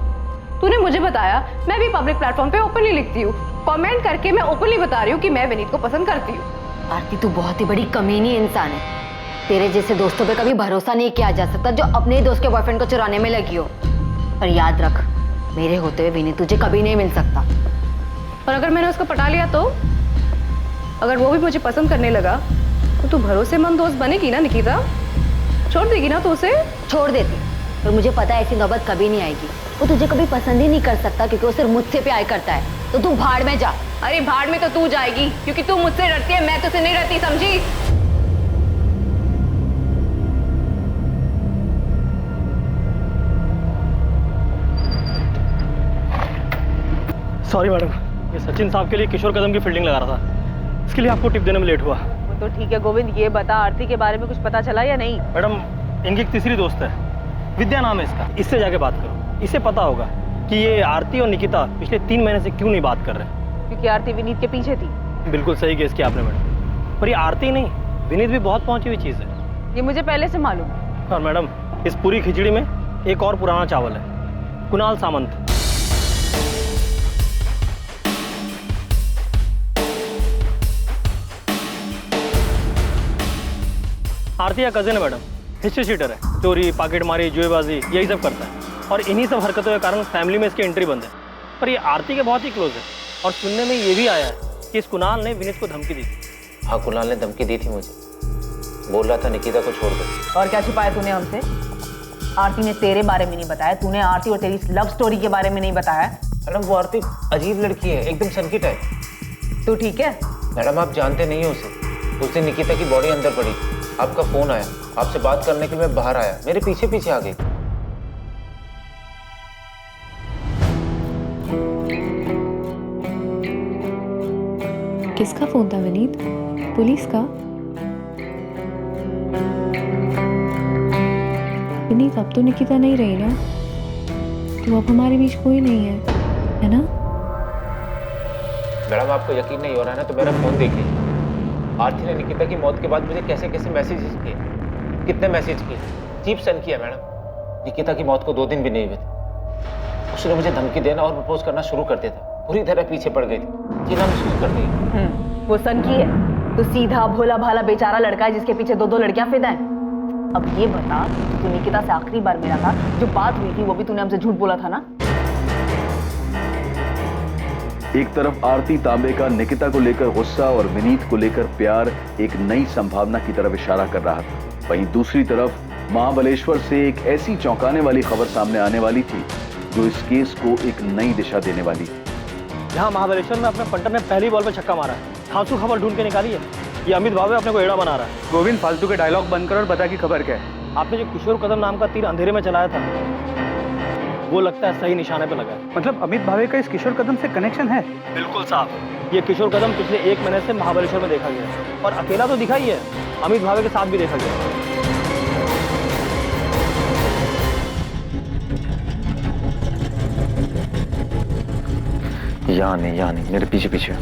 तूने मुझे बताया। मैं भी पब्लिक प्लेटफॉर्म पे ओपनली लिखती हूँ, कमेंट करके मैं ओपनली बता रही हूँ कि मैं विनीत को पसंद करती हूँ। आरती, तू बहुत ही बड़ी कमीनी इंसान है। तेरे जैसे दोस्तों पे कभी भरोसा नहीं किया जा सकता, जो अपने ही दोस्त के बॉयफ्रेंड को चुराने में लगी हो। पर याद रख, मेरे होते हुए विनीत तुझे कभी नहीं मिल सकता। और अगर मैंने उसको पटा लिया तो? अगर वो भी मुझे पसंद करने लगा तो तू भरोसेमंद दोस्त बनेगी ना निकिता? छोड़ देगी ना तू उसे? छोड़ देती, पर मुझे पता है ऐसी नौबत कभी नहीं आएगी। वो तुझे कभी पसंद ही नहीं कर सकता क्योंकि वो सिर्फ मुझसे प्यार करता है। तो तू भाड़ में जा। अरे भाड़ में तो तू जाएगी, क्योंकि तू मुझसे डरती है, मैं तुझसे नहीं डरती, समझी? सॉरी मैडम, ये सचिन साहब के लिए किशोर कदम की फील्डिंग लगा रहा था, इसके लिए आपको टिप देने में लेट हुआ। वो तो ठीक है गोविंद, ये बता आरती के बारे में कुछ पता चला या नहीं? मैडम, इनकी एक तीसरी दोस्त है, विद्या नाम है इसका। इससे जाके बात करो, इसे पता होगा कि ये आरती और निकिता पिछले 3 महीने से क्यों नहीं बात कर रहे। क्योंकि आरती विनीत के पीछे थी। बिल्कुल सही गेस किया आपने मैडम, पर ये आरती नहीं, विनीत भी बहुत पहुंची हुई चीज है। ये मुझे पहले से मालूम है। और मैडम, इस पूरी खिचड़ी में एक और पुराना चावल है, कुणाल सामंत। आरती का कजिन है मैडम, हिस्ट्री शीटर है, चोरी, पॉकेटमारी, जुएबाजी यही सब करता है। और इन्हीं सब हरकतों के कारण फैमिली में इसकी एंट्री बंद है। पर ये आरती के बहुत ही क्लोज है, और सुनने में ये भी आया है कि इस कुणाल ने विनीत को धमकी दी थी। हाँ, कुणाल ने धमकी दी थी मुझे, बोल रहा था निकिता को छोड़ दो। और क्या छुपाया तूने हमसे? आरती ने तेरे बारे में नहीं बताया, तूने आरती और तेरी लव स्टोरी के बारे में नहीं बताया। मैडम, वो आरती अजीब लड़की है, एकदम सनकी टाइप। तू ठीक है? मैडम, आप जानते नहीं हो उसे। उस दिन निकिता की बॉडी अंदर पड़ी, आपका फोन आया, आपसे बात करने के लिए मैं बाहर आया, मेरे पीछे पीछे आ गई। किसका फोन था विनीत? पुलिस का? विनीत, अब तो निकिता नहीं रही ना, तो अब हमारे बीच कोई नहीं है ना? मैडम, आपको यकीन नहीं हो रहा है ना, तो मेरा फोन देखिए। आरती ने निकिता की मौत के बाद मुझे कैसे कैसे मैसेजेस किए, कितने मैसेज किए, चीप सन किया मैडम। निकिता की मौत को 2 दिन भी नहीं हुए थे, उसने मुझे धमकी देना और प्रपोज करना शुरू कर दिया था। पूरी तरह पीछे पड़ गई थी, जीना महसूस कर रही। वो सन की है तो सीधा भोला भाला बेचारा लड़का है जिसके पीछे 2 लड़कियां फिदा हैं। अब ये बता, तू निकिता से आखिरी बार मिला था, जो बात हुई थी वो भी तूने हमसे झूठ बोला था ना? एक तरफ आरती तांबे का निकिता को लेकर गुस्सा और विनीत को लेकर प्यार एक नई संभावना की तरफ इशारा कर रहा था, वहीं दूसरी तरफ महाबलेश्वर से एक ऐसी चौंकाने वाली खबर सामने आने वाली थी जो इस केस को एक नई दिशा देने वाली थी। यहाँ महाबलेश्वर में अपने पंटर ने पहली बॉल पे छक्का मारा है, धांसू खबर ढूंढ के निकाली है। ये अमित भावे अपने को एड़ा बना रहा है। गोविंद, फालतू के डायलॉग बंद कर और बता कि खबर क्या है। आपने जो किशोर कदम नाम का तीर अंधेरे में चलाया था, वो लगता है सही निशाने पे लगा है। मतलब अमित भावे का इस किशोर कदम से कनेक्शन है? बिल्कुल साहब, ये किशोर कदम पिछले 1 महीने से महाबलेश्वर में देखा गया है, और अकेला तो दिखा ही है, अमित भावे के साथ भी देखा गया है। यहाँ नहीं, मेरे पीछे पीछे।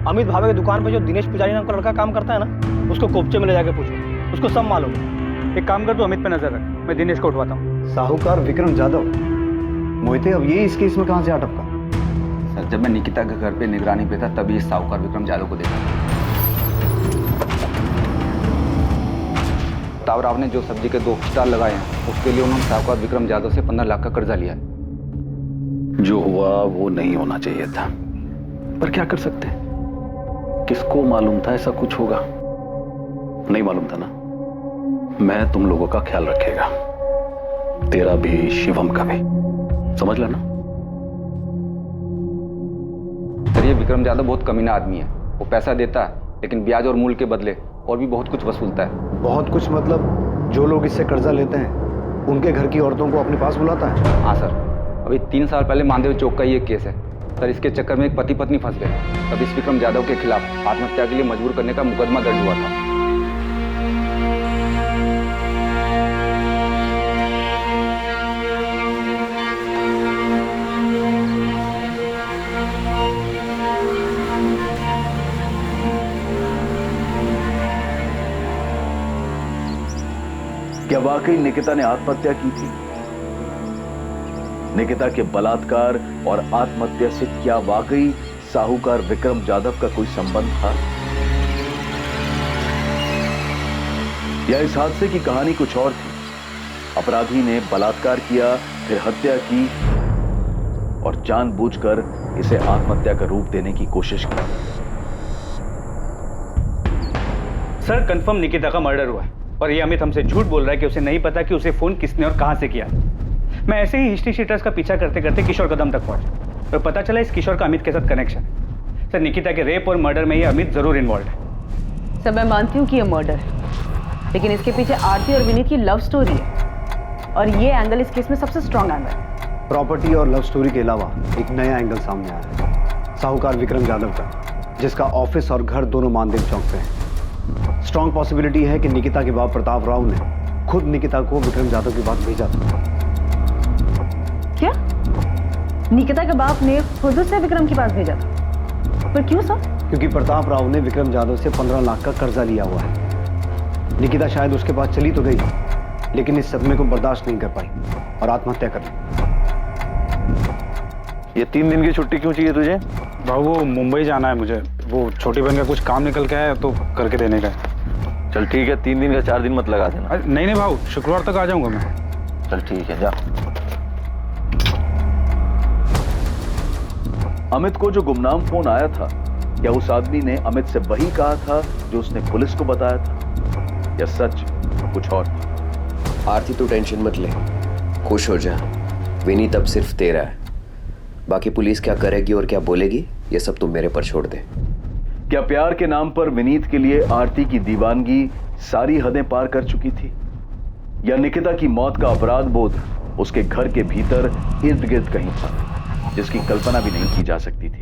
अमित भावे की दुकान पे जो दिनेश पुजारी नाम का लड़का काम करता है ना, उसको कोपचे में ले जाके पूछो, उसको सब मालूम है। एक काम कर, तू अमित पे नजर रख, मैं दिनेश को उठवाता हूँ। साहूकार विक्रम जाधव, मोहिते अब ये इस केस में कहां से अटका? सर, जब मैं निकिता के घर पे निगरानी पे था तभी इस साहूकार विक्रम जाधव को देखा। तावराव ने जो सब्जी के 2 स्टॉल लगाए हैं उसके लिए उन्होंने साहूकार विक्रम जाधव से 15 लाख का कर्जा लिया है। जो हुआ वो नहीं होना चाहिए था, पर क्या कर सकते हैं? किसको मालूम था ऐसा कुछ होगा? नहीं मालूम था ना। मैं तुम लोगों का ख्याल रखेगा, तेरा भी शिवम का भी, समझ लेना। सर, ये विक्रम जाधव बहुत कमीना आदमी है। वो पैसा देता है लेकिन ब्याज और मूल के बदले और भी बहुत कुछ वसूलता है। बहुत कुछ मतलब जो लोग इससे कर्जा लेते हैं उनके घर की औरतों को अपने पास बुलाता है? हाँ सर, अभी 3 साल पहले मानदेव चौक का ही एक केस है सर। इसके चक्कर में एक पति पत्नी फंस गए। तब इस विक्रम जाधव के खिलाफ आत्महत्या के लिए मजबूर करने का मुकदमा दर्ज हुआ था। क्या वाकई निकिता ने आत्महत्या की थी? निकिता के बलात्कार और आत्महत्या से क्या वाकई साहूकार विक्रम जाधव का कोई संबंध था? या इस हादसे की कहानी कुछ और थी? अपराधी ने बलात्कार किया, फिर हत्या की और जानबूझकर इसे आत्महत्या का रूप देने की कोशिश की। सर, कंफर्म निकिता का मर्डर हुआ है और ये अमित हमसे झूठ बोल रहा है कि उसे नहीं पता कि उसे फोन किसने और कहां से किया। मैं ऐसे ही हिस्ट्री शीटर्स का पीछा करते करते किशोर कदम तक पहुंचा और पता चला इस किशोर का अमित के साथ कनेक्शन है। सर, निकिता के रेप और मर्डर में ये अमित जरूर इन्वॉल्व है। सर, मैं मानती हूँ कि ये मर्डर है, लेकिन इसके पीछे आरती और विनीत की लव स्टोरी है और ये एंगल इस केस में सबसे स्ट्रॉन्ग एंगल है। प्रॉपर्टी और लव स्टोरी के अलावा एक नया एंगल सामने आया है, साहूकार विक्रम जाधव का, जिसका ऑफिस और घर दोनों मानदेव चौक पे है। स्ट्रॉन्ग पॉसिबिलिटी है कि निकिता के बाप प्रताप राव ने खुद निकिता को विक्रम जाधव के पास भेजा था। क्या? निकिता के बाप ने खुद से विक्रम के पास भेजा था? पर क्यों सर? क्योंकि प्रताप राव ने विक्रम जाधव से 15 लाख का कर्जा लिया हुआ है। निकिता शायद उसके पास चली तो गई, लेकिन इस सदमे को बर्दाश्त नहीं कर पाई और आत्महत्या कर ली। ये 3 दिन की छुट्टी क्यों चाहिए तुझे? भाऊ, वो मुंबई जाना है मुझे। वो छोटी बहन का कुछ काम निकल के आया तो करके देने का है। चल ठीक है, 3 दिन का 4 दिन मत लगा देना। नहीं भाऊ, शुक्रवार तक आ जाऊंगा मैं। चल ठीक है, जा। अमित को जो गुमनाम फोन आया था, क्या उस आदमी ने अमित से वही कहा था जो उसने पुलिस को बताया था, या सच कुछ और था? आरती, तू टेंशन मत ले, खुश हो जा। विनीत अब सिर्फ तेरा है, बाकी पुलिस क्या करेगी और क्या बोलेगी ये सब तुम मेरे पर छोड़ दे। क्या प्यार के नाम पर विनीत के लिए आरती की दीवानगी सारी हदें पार कर चुकी थी, या निकिता की मौत का अपराध बोध उसके घर के भीतर इर्द गिर्द कहीं था जिसकी कल्पना भी नहीं की जा सकती थी?